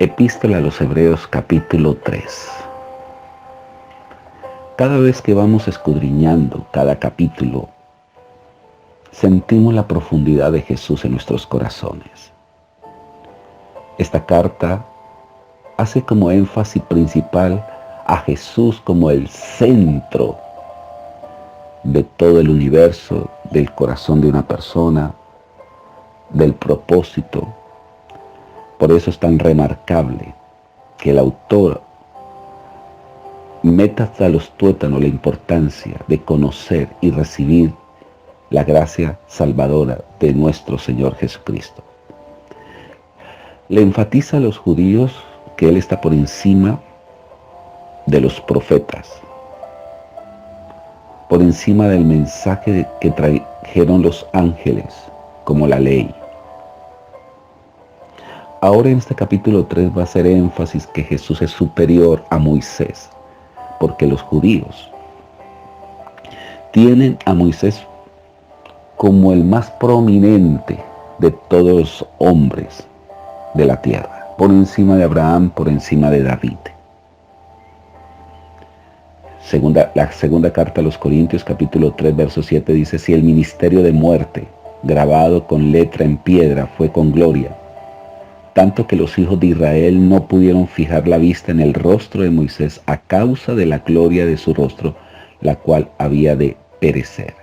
Epístola a los Hebreos capítulo 3. Cada vez que vamos escudriñando cada capítulo, sentimos la profundidad de Jesús en nuestros corazones. Esta carta hace como énfasis principal a Jesús como el centro de todo el universo, del corazón de una persona, del propósito. Por eso es tan remarcable que el autor meta hasta los tuétanos la importancia de conocer y recibir la gracia salvadora de nuestro Señor Jesucristo. Le enfatiza a los judíos que Él está por encima de los profetas, por encima del mensaje que trajeron los ángeles, como la ley. Ahora en este capítulo 3 va a hacer énfasis que Jesús es superior a Moisés, porque los judíos tienen a Moisés como el más prominente de todos los hombres de la tierra, por encima de Abraham, por encima de David. La segunda carta a los Corintios, capítulo 3, verso 7 dice: si el ministerio de muerte, grabado con letra en piedra, fue con gloria, tanto que los hijos de Israel no pudieron fijar la vista en el rostro de Moisés a causa de la gloria de su rostro, la cual había de perecer.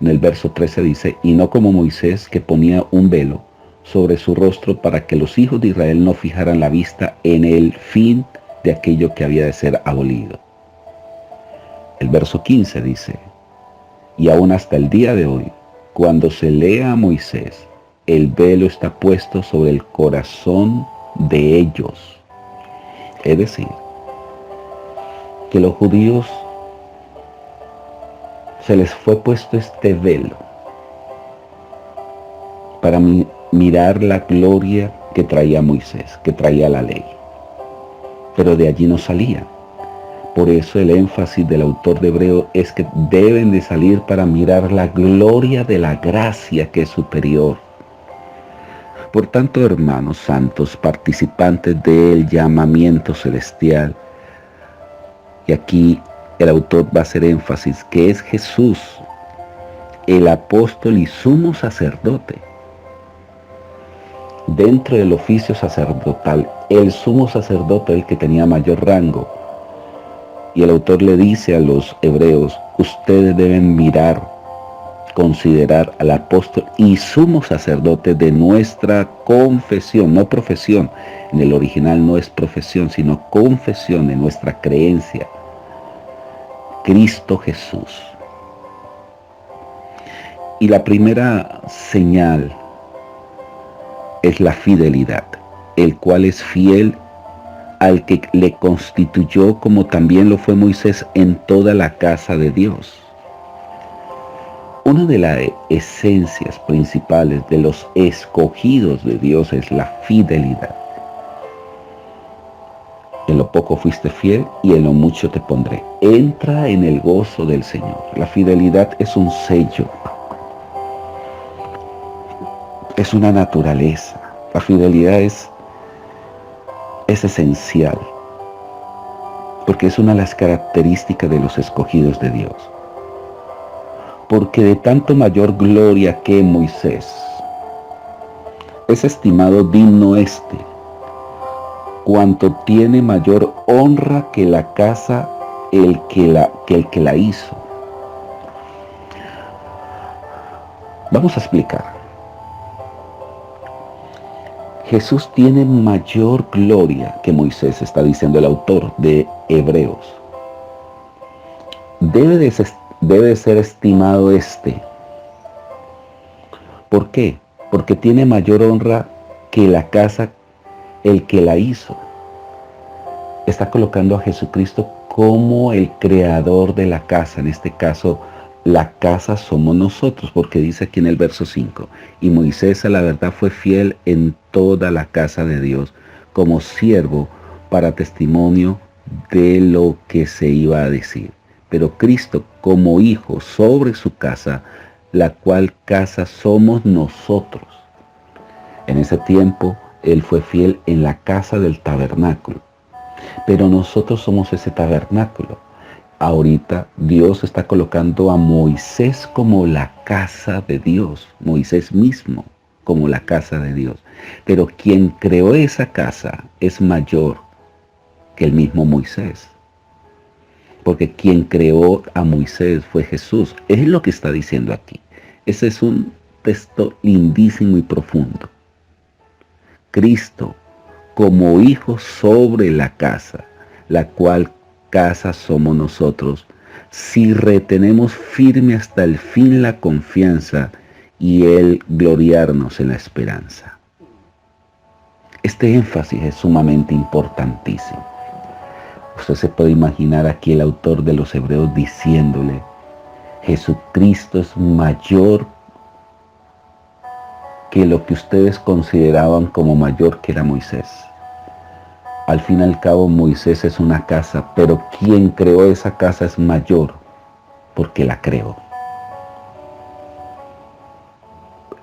En el verso 13 dice: y no como Moisés, que ponía un velo sobre su rostro para que los hijos de Israel no fijaran la vista en el fin de aquello que había de ser abolido. El verso 15 dice: y aún hasta el día de hoy, cuando se lea a Moisés, el velo está puesto sobre el corazón de ellos. Es decir, que los judíos se les fue puesto este velo para mirar la gloria que traía Moisés, que traía la ley. Pero de allí no salían. Por eso el énfasis del autor de Hebreo es que deben de salir para mirar la gloria de la gracia que es superior. Por tanto, hermanos santos, participantes del llamamiento celestial, y aquí el autor va a hacer énfasis que es Jesús, el apóstol y sumo sacerdote. Dentro del oficio sacerdotal, el sumo sacerdote, el que tenía mayor rango, y el autor le dice a los hebreos: ustedes deben mirar, considerar al apóstol y sumo sacerdote de nuestra confesión, no profesión. En el original no es profesión, sino confesión de nuestra creencia, Cristo Jesús. Y la primera señal es la fidelidad, el cual es fiel al que le constituyó, como también lo fue Moisés en toda la casa de Dios. Una de las esencias principales de los escogidos de Dios es la fidelidad. En lo poco fuiste fiel y en lo mucho te pondré. Entra en el gozo del Señor. La fidelidad es un sello. Es una naturaleza. La fidelidad es esencial, porque es una de las características de los escogidos de Dios. Porque de tanto mayor gloria que Moisés, es estimado digno este, cuanto tiene mayor honra que la casa el que la hizo. Vamos a explicar. Jesús tiene mayor gloria que Moisés, está diciendo el autor de Hebreos. Debe ser estimado este. ¿Por qué? Porque tiene mayor honra que la casa el que la hizo. Está colocando a Jesucristo como el creador de la casa. En este caso, la casa somos nosotros, porque dice aquí en el verso 5: y Moisés a la verdad fue fiel en toda la casa de Dios, como siervo para testimonio de lo que se iba a decir. Pero Cristo como hijo sobre su casa, la cual casa somos nosotros. En ese tiempo Él fue fiel en la casa del tabernáculo. Pero nosotros somos ese tabernáculo. Ahorita Dios está colocando a Moisés como la casa de Dios. Moisés mismo como la casa de Dios. Pero quien creó esa casa es mayor que el mismo Moisés. Porque quien creó a Moisés fue Jesús. Es lo que está diciendo aquí. Ese es un texto lindísimo y profundo. Cristo como hijo sobre la casa, la cual casa somos nosotros, si retenemos firme hasta el fin la confianza y el gloriarnos en la esperanza. Este énfasis es sumamente importantísimo. Usted se puede imaginar aquí el autor de los Hebreos diciéndole, Jesucristo es mayor que lo que ustedes consideraban como mayor que era Moisés. Al fin y al cabo Moisés es una casa, pero quien creó esa casa es mayor porque la creó.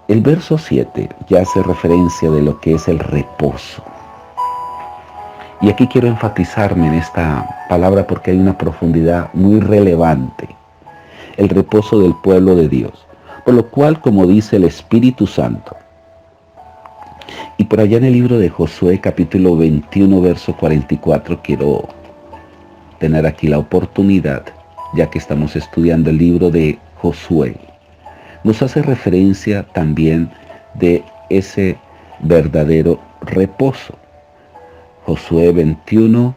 El verso 7 ya hace referencia de lo que es el reposo. Y aquí quiero enfatizarme en esta palabra porque hay una profundidad muy relevante. El reposo del pueblo de Dios. Por lo cual, como dice el Espíritu Santo, y por allá en el libro de Josué, capítulo 21, verso 44, quiero tener aquí la oportunidad, ya que estamos estudiando el libro de Josué, nos hace referencia también de ese verdadero reposo. Josué 21,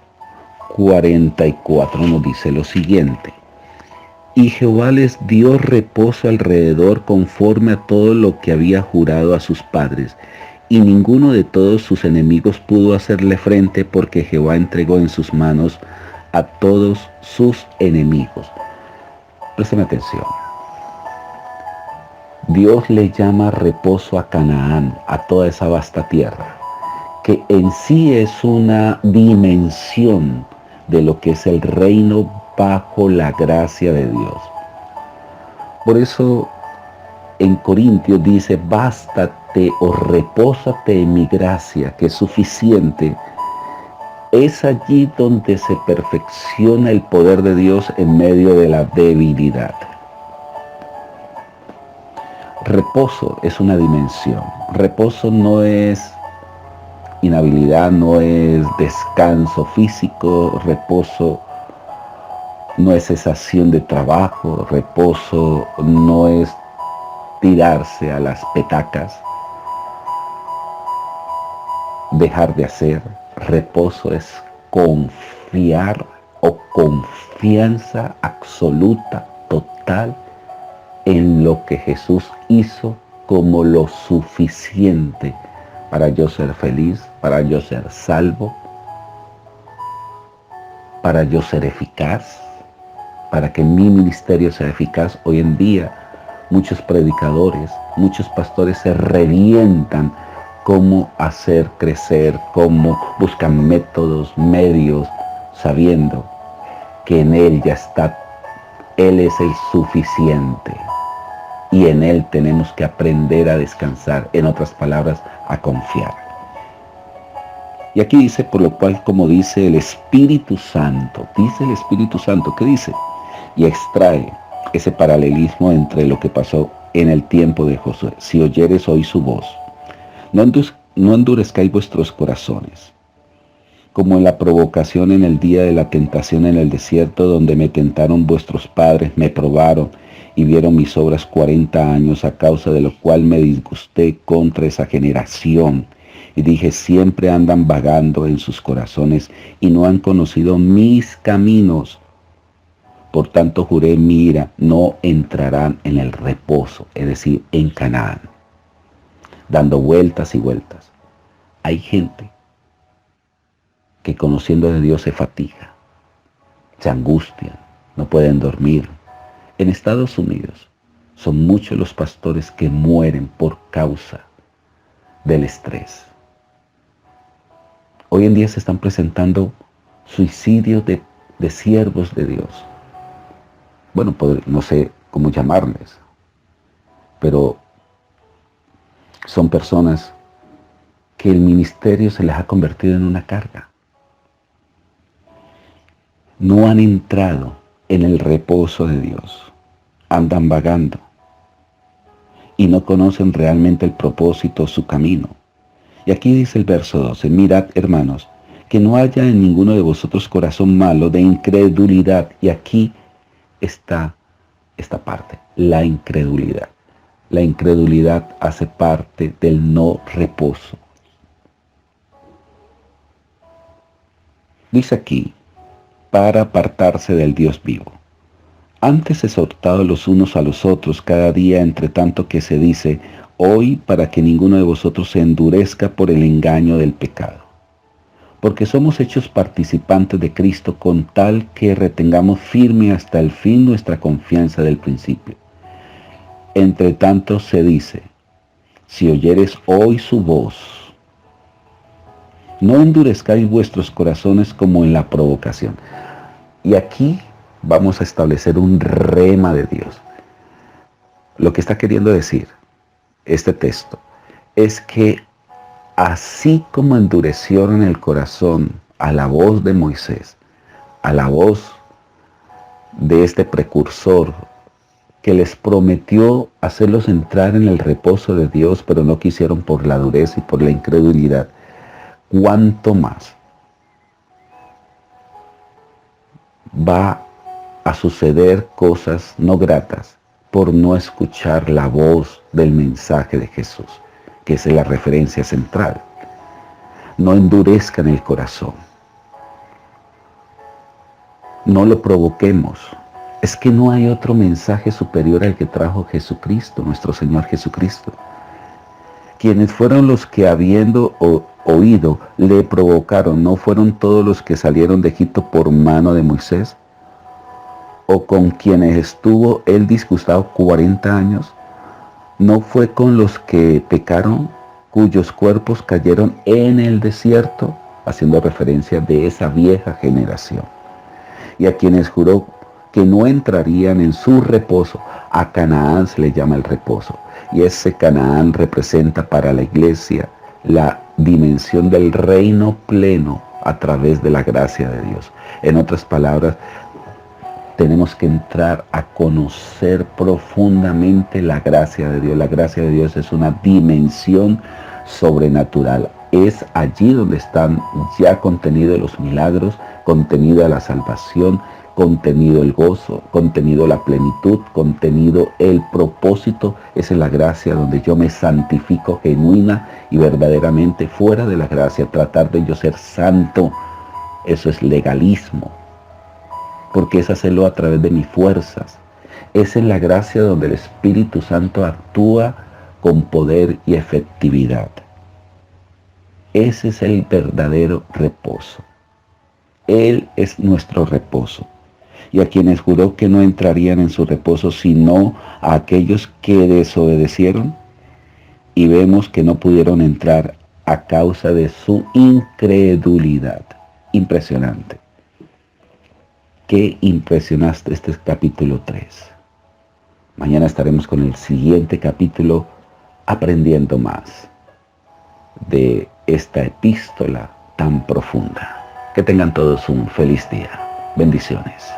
44 nos dice lo siguiente. Y Jehová les dio reposo alrededor conforme a todo lo que había jurado a sus padres, y ninguno de todos sus enemigos pudo hacerle frente, porque Jehová entregó en sus manos a todos sus enemigos. Presten atención. Dios le llama reposo a Canaán, a toda esa vasta tierra, que en sí es una dimensión de lo que es el reino bajo la gracia de Dios. Por eso en Corintios dice, bástate o repósate en mi gracia, que es suficiente. Es allí donde se perfecciona el poder de Dios en medio de la debilidad. Reposo es una dimensión. Reposo no es inhabilidad, no es descanso físico. Reposo no es cesación de trabajo. Reposo no es tirarse a las petacas, dejar de hacer. Reposo es confiar o confianza absoluta, total, en lo que Jesús hizo como lo suficiente para yo ser feliz, para yo ser salvo, para yo ser eficaz, para que mi ministerio sea eficaz. Hoy en día muchos predicadores, muchos pastores se revientan cómo hacer crecer, cómo buscan métodos, medios, sabiendo que en Él ya está, Él es el suficiente. Y en Él tenemos que aprender a descansar, en otras palabras, a confiar. Y aquí dice, por lo cual, como dice el Espíritu Santo, ¿qué dice? Y extrae ese paralelismo entre lo que pasó en el tiempo de Josué. Si oyeres hoy su voz, no endurezcáis vuestros corazones, como en la provocación en el día de la tentación en el desierto, donde me tentaron vuestros padres, me probaron y vieron mis obras 40 años, a causa de lo cual me disgusté contra esa generación. Y dije, siempre andan vagando en sus corazones y no han conocido mis caminos. Por tanto juré en mi ira, no entrarán en el reposo, es decir, en Canaán. Dando vueltas y vueltas. Hay gente que conociendo de Dios se fatiga, se angustian, no pueden dormir. En Estados Unidos son muchos los pastores que mueren por causa del estrés. Hoy en día se están presentando suicidios de siervos de Dios. Bueno, no sé cómo llamarles, pero son personas que el ministerio se les ha convertido en una carga. No han entrado en el reposo de Dios. Andan vagando y no conocen realmente el propósito, su camino. Y aquí dice el verso 12, mirad, hermanos, que no haya en ninguno de vosotros corazón malo de incredulidad. Y aquí está esta parte, la incredulidad. La incredulidad hace parte del no reposo. Dice aquí, para apartarse del Dios vivo. Antes exhortados los unos a los otros cada día, entre tanto que se dice, hoy para que ninguno de vosotros se endurezca por el engaño del pecado. Porque somos hechos participantes de Cristo con tal que retengamos firme hasta el fin nuestra confianza del principio. Entre tanto se dice, si oyeres hoy su voz, no endurezcáis vuestros corazones como en la provocación. Y aquí vamos a establecer un rema de Dios. Lo que está queriendo decir este texto es que así como endurecieron el corazón a la voz de Moisés, a la voz de este precursor que les prometió hacerlos entrar en el reposo de Dios, pero no quisieron por la dureza y por la incredulidad, ¿cuánto más va a suceder cosas no gratas por no escuchar la voz del mensaje de Jesús, que es la referencia central? No endurezcan el corazón. No lo provoquemos. Es que no hay otro mensaje superior al que trajo Jesucristo, nuestro Señor Jesucristo. Quienes fueron los que habiendo oído le provocaron, ¿no fueron todos los que salieron de Egipto por mano de Moisés? ¿O con quienes estuvo él disgustado 40 años? ¿No fue con los que pecaron, cuyos cuerpos cayeron en el desierto? Haciendo referencia de esa vieja generación. Y a quienes juró que no entrarían en su reposo. A Canaán se le llama el reposo. Y ese Canaán representa para la iglesia la dimensión del reino pleno a través de la gracia de Dios. En otras palabras, tenemos que entrar a conocer profundamente la gracia de Dios. La gracia de Dios es una dimensión sobrenatural. Es allí donde están ya contenidos los milagros, contenida la salvación, contenido el gozo, contenido la plenitud, contenido el propósito. Esa es la gracia donde yo me santifico genuina y verdaderamente. Fuera de la gracia, tratar de yo ser santo, eso es legalismo, porque es hacerlo a través de mis fuerzas. Esa es la gracia donde el Espíritu Santo actúa con poder y efectividad. Ese es el verdadero reposo. Él es nuestro reposo. Y a quienes juró que no entrarían en su reposo, sino a aquellos que desobedecieron, y vemos que no pudieron entrar a causa de su incredulidad. Impresionante. Qué impresionante este capítulo 3. Mañana estaremos con el siguiente capítulo aprendiendo más de esta epístola tan profunda. Que tengan todos un feliz día. Bendiciones.